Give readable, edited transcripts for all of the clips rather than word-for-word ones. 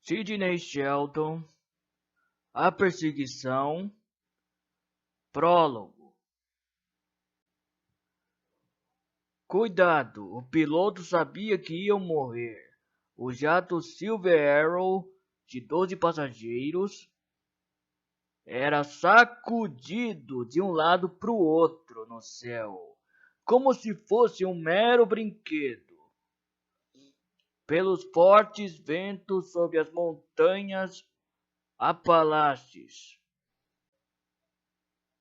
Sidney Sheldon, A Perseguição, Prólogo. Cuidado, o piloto sabia que iam morrer. O jato Silver Arrow, de 12 passageiros, era sacudido de um lado para o outro no céu, como se fosse um mero brinquedo, pelos fortes ventos sob as montanhas Apalaches.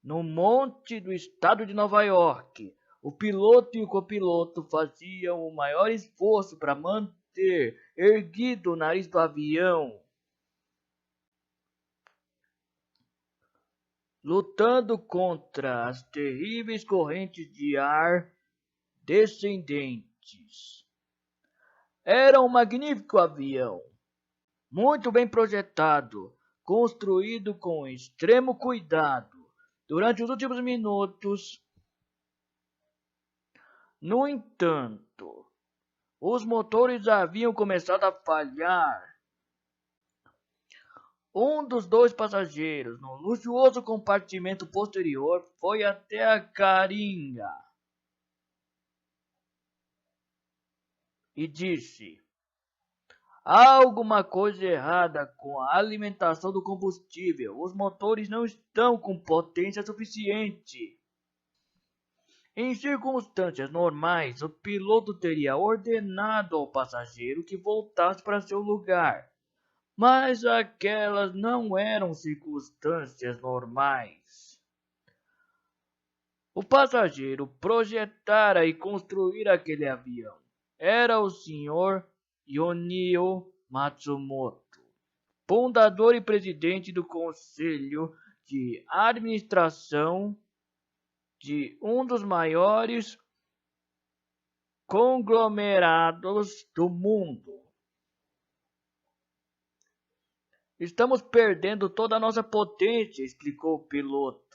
No monte do estado de Nova York, o piloto e o copiloto faziam o maior esforço para manter erguido o nariz do avião, lutando contra as terríveis correntes de ar descendentes. Era um magnífico avião, muito bem projetado, construído com extremo cuidado. Durante os últimos minutos, no entanto, os motores haviam começado a falhar. Um dos dois passageiros, no luxuoso compartimento posterior, foi até a caringa e disse: há alguma coisa errada com a alimentação do combustível. Os motores não estão com potência suficiente. Em circunstâncias normais, o piloto teria ordenado ao passageiro que voltasse para seu lugar. Mas aquelas não eram circunstâncias normais. O passageiro projetara e construíra aquele avião era o Sr. Yonio Matsumoto, fundador e presidente do conselho de administração de um dos maiores conglomerados do mundo. Estamos perdendo toda a nossa potência, explicou o piloto.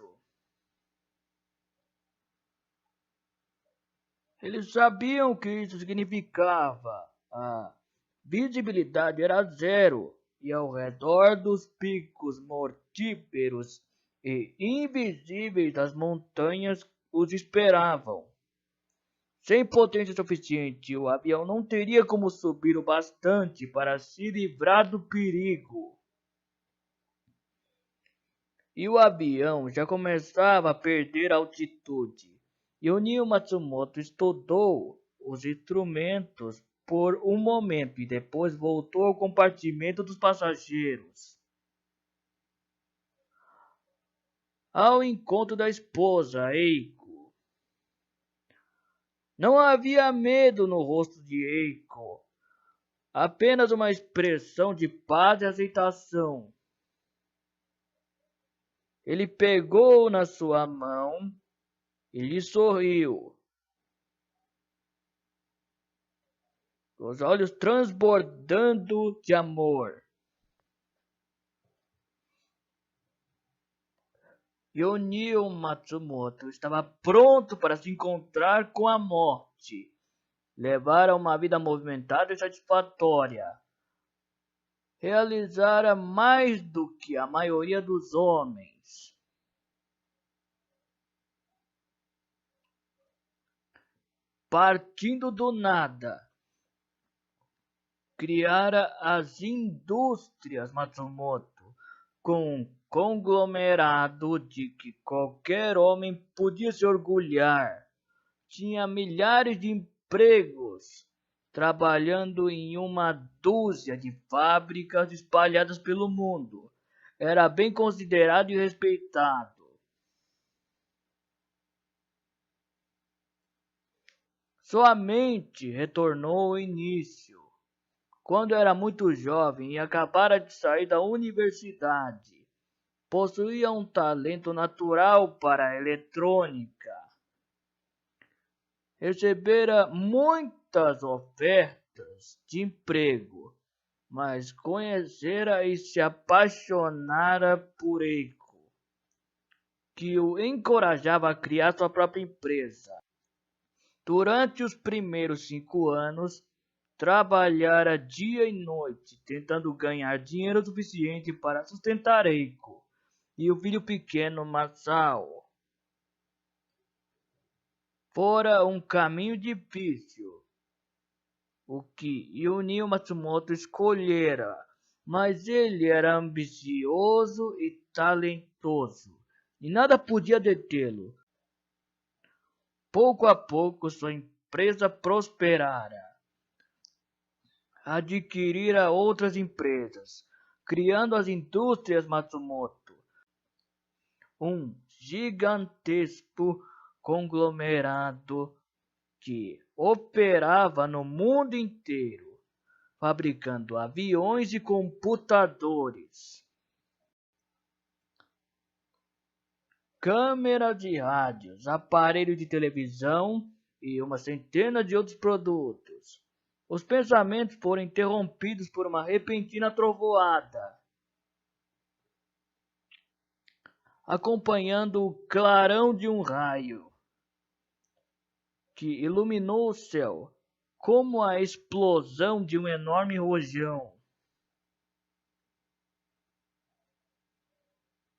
Eles sabiam o que isso significava. A visibilidade era zero e ao redor dos picos mortíferos e invisíveis das montanhas os esperavam. Sem potência suficiente, o avião não teria como subir o bastante para se livrar do perigo. E o avião já começava a perder altitude. Yonio Matsumoto estudou os instrumentos por um momento e depois voltou ao compartimento dos passageiros. Ao encontro da esposa, Eiko. Não havia medo no rosto de Eiko, apenas uma expressão de paz e aceitação. Ele pegou na sua mão e lhe sorriu, os olhos transbordando de amor. Yonio Matsumoto estava pronto para se encontrar com a morte. Levara uma vida movimentada e satisfatória. Realizara mais do que a maioria dos homens. Partindo do nada, criara as indústrias Matsumoto, com um conglomerado de que qualquer homem podia se orgulhar. Tinha milhares de empregos, trabalhando em uma dúzia de fábricas espalhadas pelo mundo. Era bem considerado e respeitado. Sua mente retornou ao início, quando era muito jovem e acabara de sair da universidade. Possuía um talento natural para a eletrônica. Recebera muitas ofertas de emprego, mas conhecera e se apaixonara por Eiko, que o encorajava a criar sua própria empresa. Durante os primeiros 5 anos, trabalhara dia e noite, tentando ganhar dinheiro suficiente para sustentar Eiko e o filho pequeno Masao. Fora um caminho difícil, o que Junio Matsumoto escolhera, mas ele era ambicioso e talentoso, e nada podia detê-lo. Pouco a pouco sua empresa prosperara, adquirira outras empresas, criando as indústrias Matsumoto, um gigantesco conglomerado que operava no mundo inteiro, fabricando aviões e computadores, câmeras de rádios, aparelhos de televisão e uma centena de outros produtos. Os pensamentos foram interrompidos por uma repentina trovoada, acompanhando o clarão de um raio que iluminou o céu como a explosão de um enorme rojão.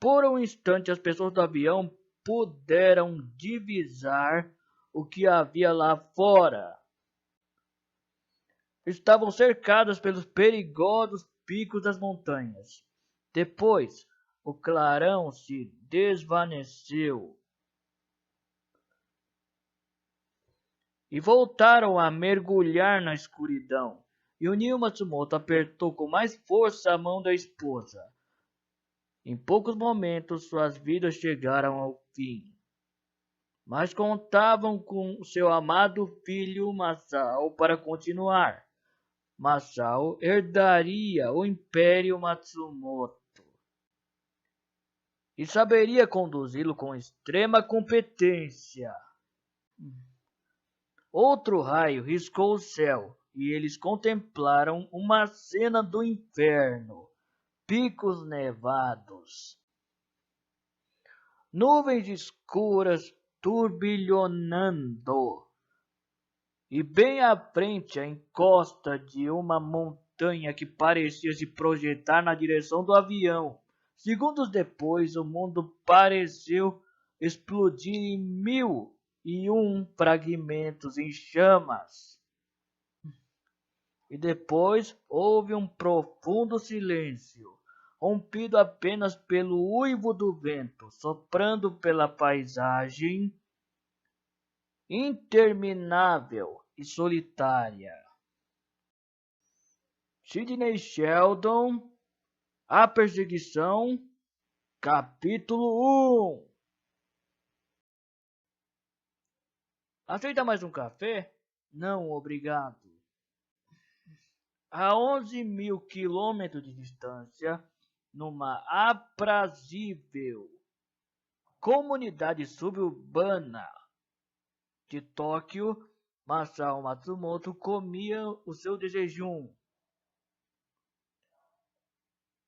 Por um instante, as pessoas do avião puderam divisar o que havia lá fora. Estavam cercadas pelos perigosos picos das montanhas. Depois, o clarão se desvaneceu e voltaram a mergulhar na escuridão. Junio Matsumoto apertou com mais força a mão da esposa. Em poucos momentos, suas vidas chegaram ao fim, mas contavam com seu amado filho Masao para continuar. Masao herdaria o Império Matsumoto e saberia conduzi-lo com extrema competência. Outro raio riscou o céu e eles contemplaram uma cena do inferno. Picos nevados, nuvens escuras turbilhonando, e bem à frente a encosta de uma montanha que parecia se projetar na direção do avião. Segundos depois, o mundo pareceu explodir em 1001 fragmentos em chamas. E depois houve um profundo silêncio, rompido apenas pelo uivo do vento soprando pela paisagem interminável e solitária. Sidney Sheldon, A Perseguição, capítulo 1. Aceita mais um café? Não, obrigado. A 11.000 quilômetros de distância, numa aprazível comunidade suburbana de Tóquio, Masao Matsumoto comia o seu desjejum.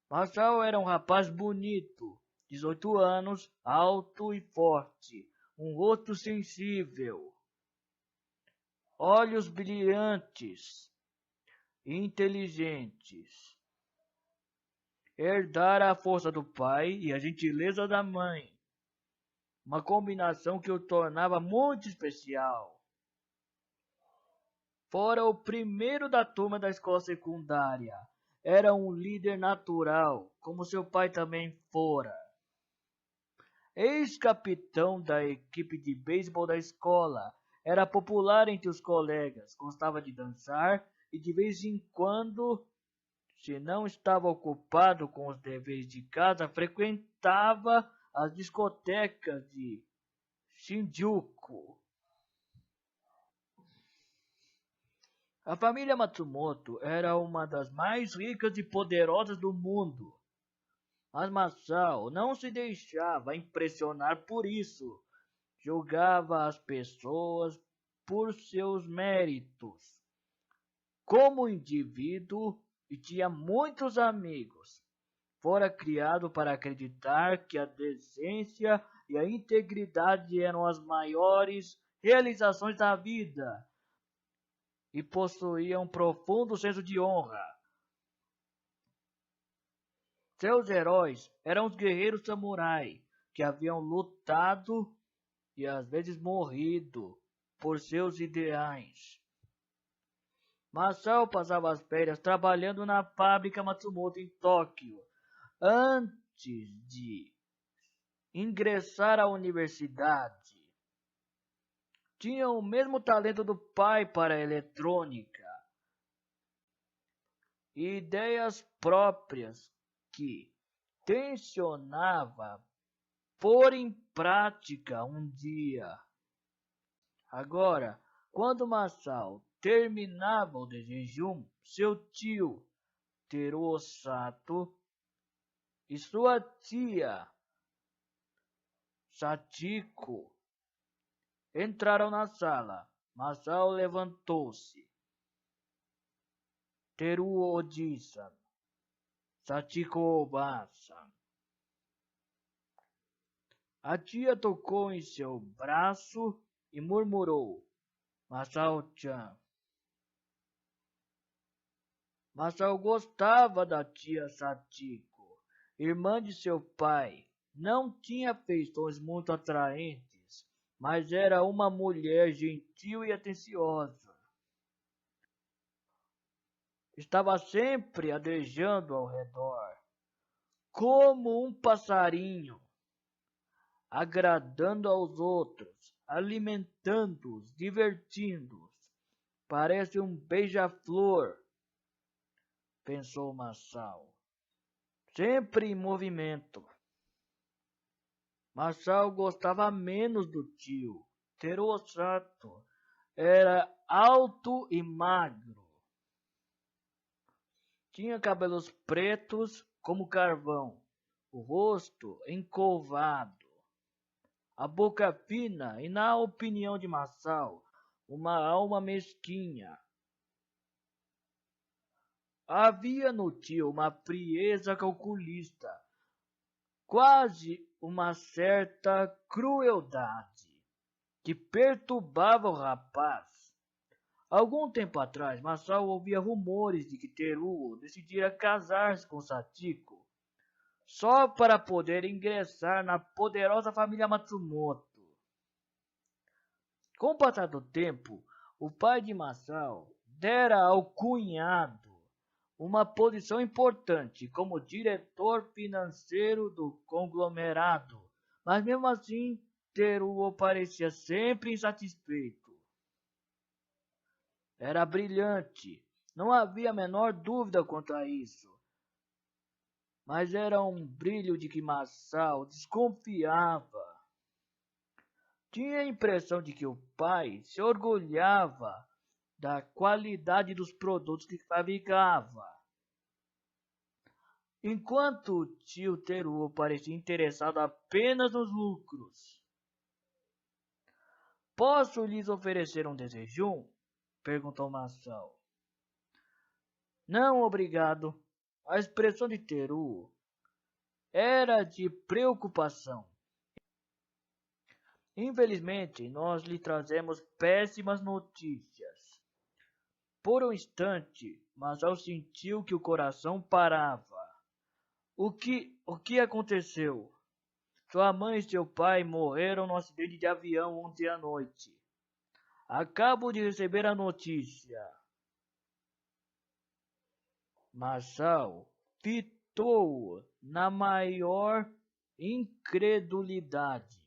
Masao era um rapaz bonito, 18 anos, alto e forte, um rosto sensível, olhos brilhantes, inteligentes. Herdara a força do pai e a gentileza da mãe, uma combinação que o tornava muito especial. Fora o primeiro da turma da escola secundária, era um líder natural, como seu pai também fora. Ex-capitão da equipe de beisebol da escola, era popular entre os colegas, gostava de dançar e de vez em quando, se não estava ocupado com os deveres de casa, frequentava as discotecas de Shinjuku. A família Matsumoto era uma das mais ricas e poderosas do mundo, mas Masao não se deixava impressionar por isso. Julgava as pessoas por seus méritos como indivíduo e tinha muitos amigos. Fora criado para acreditar que a decência e a integridade eram as maiores realizações da vida. e possuía um profundo senso de honra. Seus heróis eram os guerreiros samurai que haviam lutado e às vezes morrido por seus ideais. Masao passava as férias trabalhando na fábrica Matsumoto em Tóquio antes de ingressar à universidade. Tinha o mesmo talento do pai para a eletrônica e ideias próprias que tensionava pôr em prática um dia. Agora, quando Masao terminava o jejum, seu tio, Teruo Sato, e sua tia, Sachiko, entraram na sala. Masao levantou-se. Teruo Oji-san, Sachiko Oba-san. A tia tocou em seu braço e murmurou: Masao-chan. Masao gostava da tia Sachiko, irmã de seu pai. Não tinha feições muito atraentes, mas era uma mulher gentil e atenciosa. Estava sempre adejando ao redor, como um passarinho, agradando aos outros, alimentando-os, divertindo-os. Parece um beija-flor, pensou Masao, sempre em movimento. Masao gostava menos do tio. Teruo Sato era alto e magro. Tinha cabelos pretos como carvão, o rosto encovado, a boca fina e, na opinião de Masao, uma alma mesquinha. Havia no tio uma frieza calculista, quase uma certa crueldade, que perturbava o rapaz. Algum tempo atrás, Masao ouvia rumores de que Teruo decidira casar-se com Sachiko, só para poder ingressar na poderosa família Matsumoto. Com o passar do tempo, o pai de Masao dera ao cunhado uma posição importante como diretor financeiro do conglomerado, mas mesmo assim Teruo parecia sempre insatisfeito. Era brilhante, não havia a menor dúvida quanto a isso, mas era um brilho de que Masao desconfiava. Tinha a impressão de que o pai se orgulhava da qualidade dos produtos que fabricava, enquanto o tio Teruo parecia interessado apenas nos lucros. Posso lhes oferecer um desejum? Perguntou Masao. Não, obrigado. A expressão de Teruo era de preocupação. Infelizmente, nós lhe trazemos péssimas notícias. Por um instante, Masao sentiu que o coração parava. O que aconteceu? Sua mãe e seu pai morreram num acidente de avião ontem à noite. Acabo de receber a notícia. Masao fitou na maior incredulidade,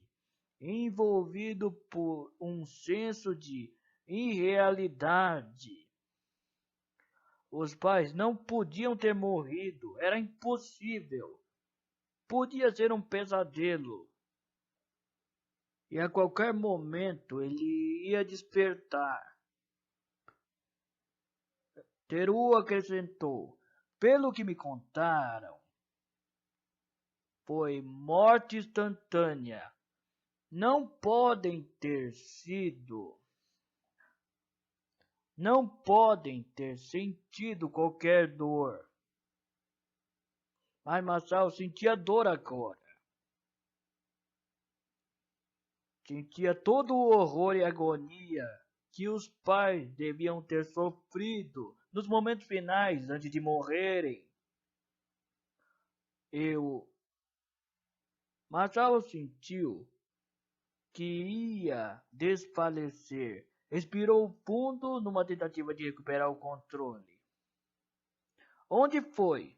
envolvido por um senso de irrealidade. Os pais não podiam ter morrido, era impossível. Podia ser um pesadelo. E a qualquer momento ele ia despertar. Teruo acrescentou: pelo que me contaram, foi morte instantânea. Não podem ter sentido qualquer dor. Mas Masao sentia dor agora. Sentia todo o horror e agonia que os pais deviam ter sofrido nos momentos finais antes de morrerem. Masao sentiu que ia desfalecer. Respirou fundo numa tentativa de recuperar o controle. Onde foi?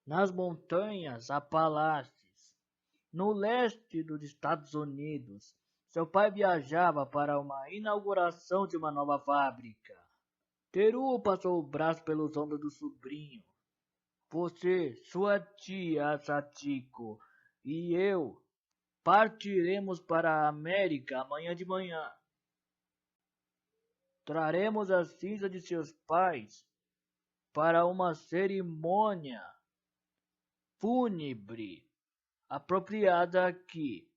Nas montanhas Apalaches, no leste dos Estados Unidos. Seu pai viajava para uma inauguração de uma nova fábrica. Teru passou o braço pelos ombros do sobrinho. Você, sua tia Satiko e eu partiremos para a América amanhã de manhã. Traremos a cinza de seus pais para uma cerimônia fúnebre apropriada aqui.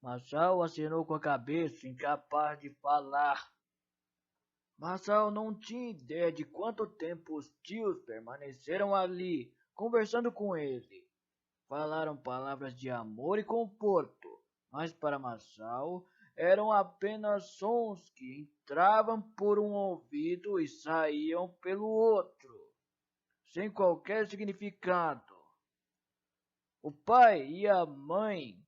Masao acenou com a cabeça, incapaz de falar. Masao não tinha ideia de quanto tempo os tios permaneceram ali, conversando com ele. Falaram palavras de amor e conforto, mas para Masao eram apenas sons que entravam por um ouvido e saíam pelo outro, sem qualquer significado. O pai e a mãe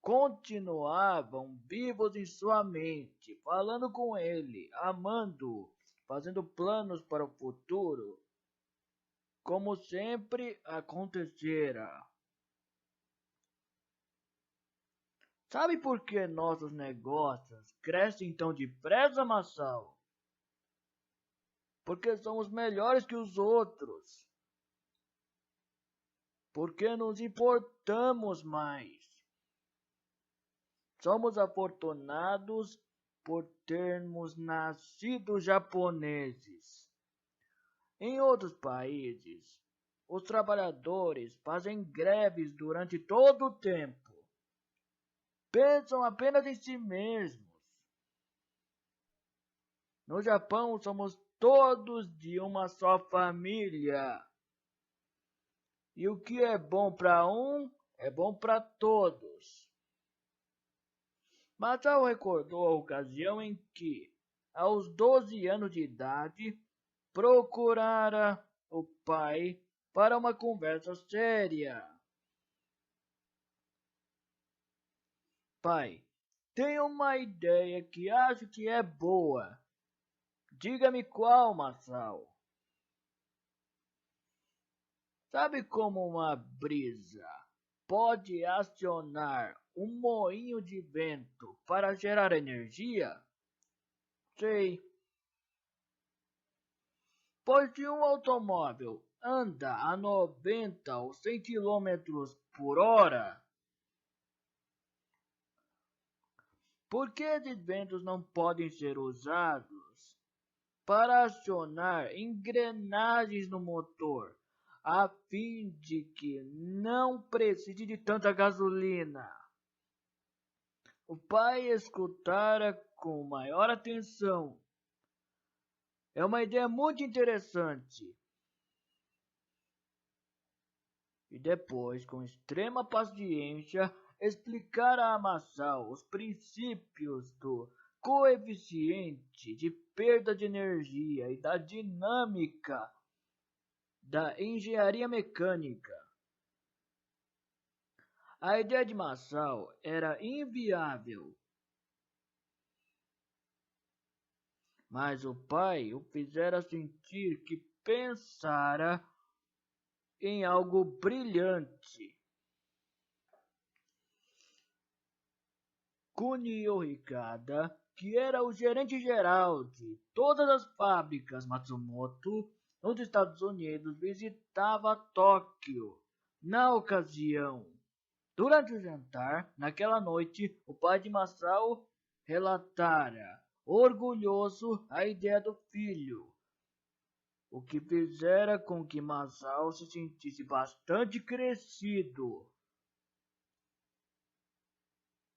continuavam vivos em sua mente, falando com ele, amando-o, fazendo planos para o futuro, como sempre acontecera. Sabe por que nossos negócios crescem tão depressa, Masao? Porque somos melhores que os outros. Porque nos importamos mais. Somos afortunados por termos nascido japoneses. Em outros países, os trabalhadores fazem greves durante todo o tempo. Pensam apenas em si mesmos. No Japão, somos todos de uma só família. E o que é bom para um, é bom para todos. Masao recordou a ocasião em que, aos 12 anos de idade, procurara o pai para uma conversa séria. Pai, tenho uma ideia que acho que é boa. Diga-me qual, Masao. Sabe como uma brisa pode acionar um moinho de vento para gerar energia? Sei. Pois se um automóvel anda a 90 ou 100 km por hora, por que esses ventos não podem ser usados para acionar engrenagens no motor, a fim de que não precise de tanta gasolina? O pai escutara com maior atenção. É uma ideia muito interessante. E depois, com extrema paciência, explicara a Masao os princípios do coeficiente de perda de energia e da dinâmica da engenharia mecânica. A ideia de Masao era inviável, mas o pai o fizera sentir que pensara em algo brilhante. Kunio Rikada, que era o gerente geral de todas as fábricas Matsumoto nos Estados Unidos, visitava Tóquio na ocasião. Durante o jantar, naquela noite, o pai de Masao relatara, orgulhoso, a ideia do filho, o que fizera com que Masao se sentisse bastante crescido.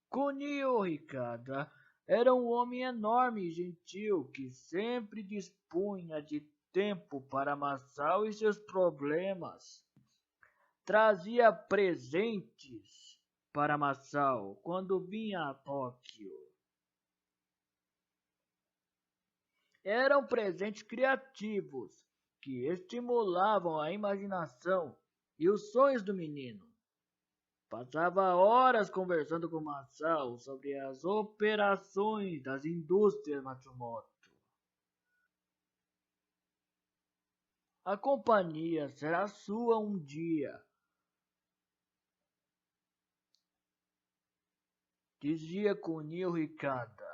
Kunio Rikada era um homem enorme e gentil que sempre dispunha de tempo para Masao e seus problemas. Trazia presentes para Masao quando vinha a Tóquio. Eram presentes criativos que estimulavam a imaginação e os sonhos do menino. Passava horas conversando com Masao sobre as operações das indústrias Matsumoto. A companhia será sua um dia, dizia Kunio Ricada.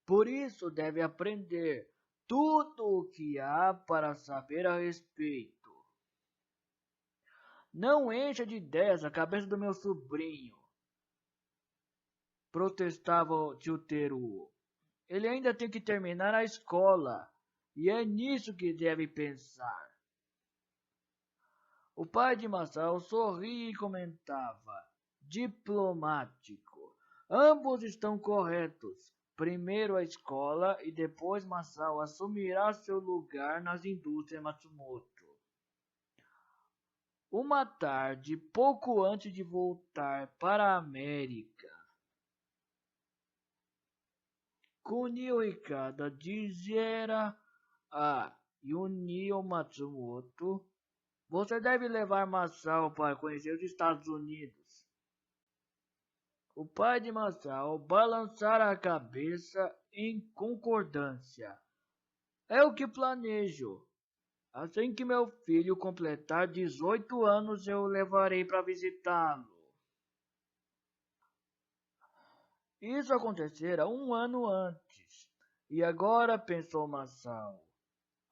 Por isso deve aprender tudo o que há para saber a respeito. Não encha de ideias a cabeça do meu sobrinho, protestava o tio Teruo. Ele ainda tem que terminar a escola, e é nisso que deve pensar. O pai de Masao sorria e comentava, diplomático. Ambos estão corretos. Primeiro a escola e depois Masao assumirá seu lugar nas indústrias Matsumoto. Uma tarde, pouco antes de voltar para a América, Kunio Ikada dizera a Yunio Matsumoto: você deve levar Masao para conhecer os Estados Unidos. O pai de Masao balançara a cabeça em concordância. É o que planejo. Assim que meu filho completar 18 anos, eu o levarei para visitá-lo. Isso acontecera um ano antes. E agora, pensou Masao,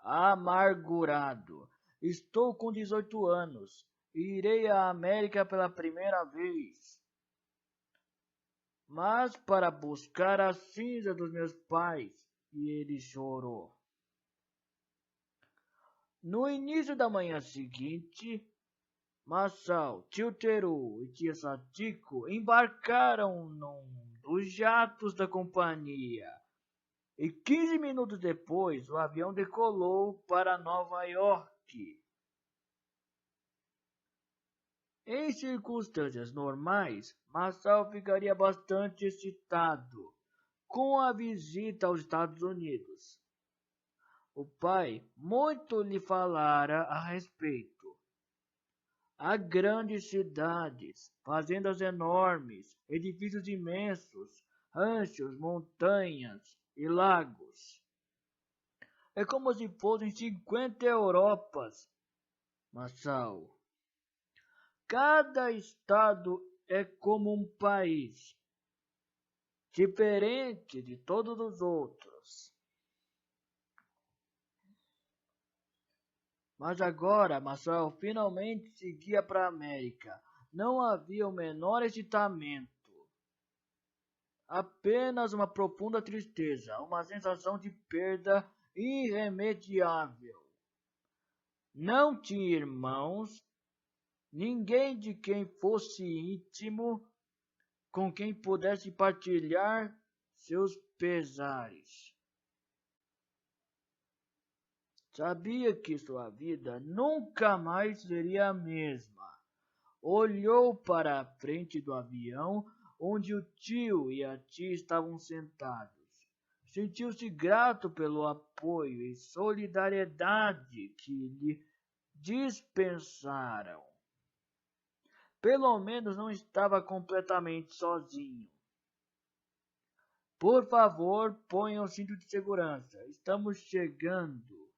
amargurado. Estou com 18 anos e irei à América pela primeira vez. Mas para buscar a cinza dos meus pais, e ele chorou. No início da manhã seguinte, Masao, tio Teru e tia Satiko embarcaram num dos jatos da companhia. E 15 minutos depois, o avião decolou para Nova York. Em circunstâncias normais, Masao ficaria bastante excitado com a visita aos Estados Unidos. O pai muito lhe falara a respeito. Há grandes cidades, fazendas enormes, edifícios imensos, ranchos, montanhas e lagos. É como se fossem 50 Europas, Masao. Cada estado é como um país, diferente de todos os outros. Mas agora Masao finalmente seguia para a América. Não havia o menor excitamento. Apenas uma profunda tristeza, uma sensação de perda irremediável. Não tinha irmãos, ninguém de quem fosse íntimo, com quem pudesse partilhar seus pesares. Sabia que sua vida nunca mais seria a mesma. Olhou para a frente do avião, onde o tio e a tia estavam sentados. Sentiu-se grato pelo apoio e solidariedade que lhe dispensaram. Pelo menos não estava completamente sozinho. Por favor, ponha o cinto de segurança. Estamos chegando.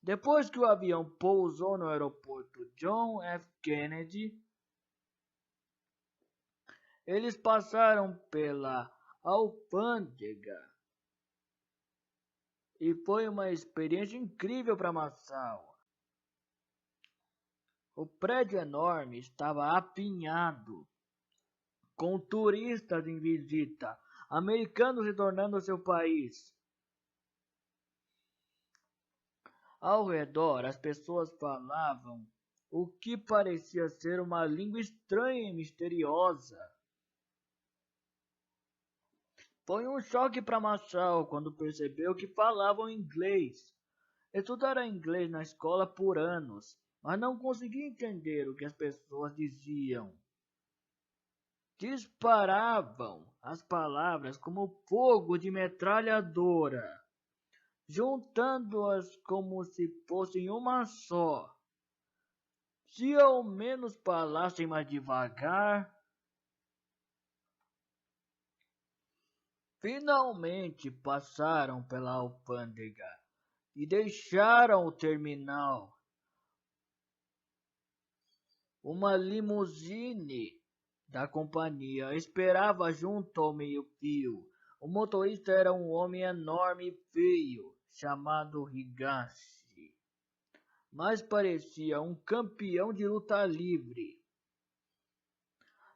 Depois que o avião pousou no aeroporto John F. Kennedy, eles passaram pela alfândega e foi uma experiência incrível para Masao. O prédio enorme estava apinhado, com turistas em visita, americanos retornando ao seu país. Ao redor, as pessoas falavam o que parecia ser uma língua estranha e misteriosa. Foi um choque para Masao quando percebeu que falavam inglês. Estudara inglês na escola por anos, mas não conseguia entender o que as pessoas diziam. Disparavam as palavras como fogo de metralhadora. juntando-as como se fossem uma só. Se ao menos falassem mais devagar. Finalmente passaram pela alfândega e deixaram o terminal. Uma limusine da companhia esperava junto ao meio-fio. O motorista era um homem enorme e feio, chamado Higashi, mas parecia um campeão de luta livre.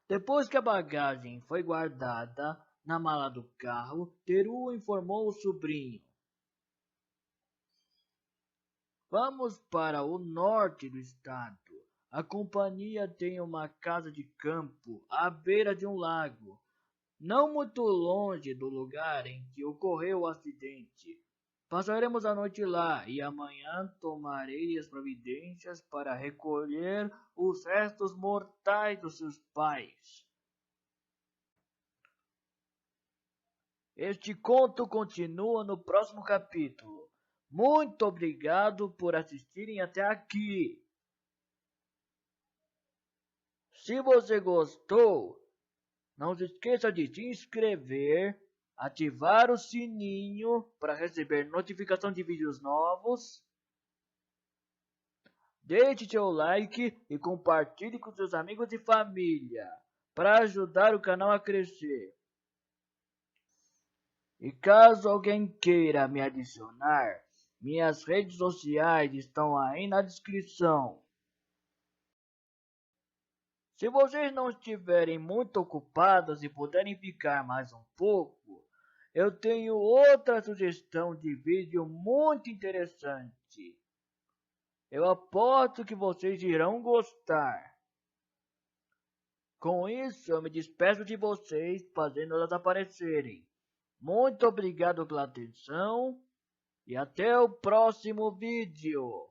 Depois que a bagagem foi guardada na mala do carro, Teruo informou o sobrinho: Vamos para o norte do estado. A companhia tem uma casa de campo à beira de um lago, não muito longe do lugar em que ocorreu o acidente. Passaremos a noite lá e amanhã tomarei as providências para recolher os restos mortais dos seus pais. Este conto continua no próximo capítulo. Muito obrigado por assistirem até aqui. Se você gostou, não se esqueça de se inscrever, ativar o sininho para receber notificação de vídeos novos. Deixe seu like e compartilhe com seus amigos e família para ajudar o canal a crescer. E caso alguém queira me adicionar, minhas redes sociais estão aí na descrição. Se vocês não estiverem muito ocupados e puderem ficar mais um pouco, eu tenho outra sugestão de vídeo muito interessante. Eu aposto que vocês irão gostar. Com isso, eu me despeço de vocês, fazendo-las aparecerem. Muito obrigado pela atenção e até o próximo vídeo.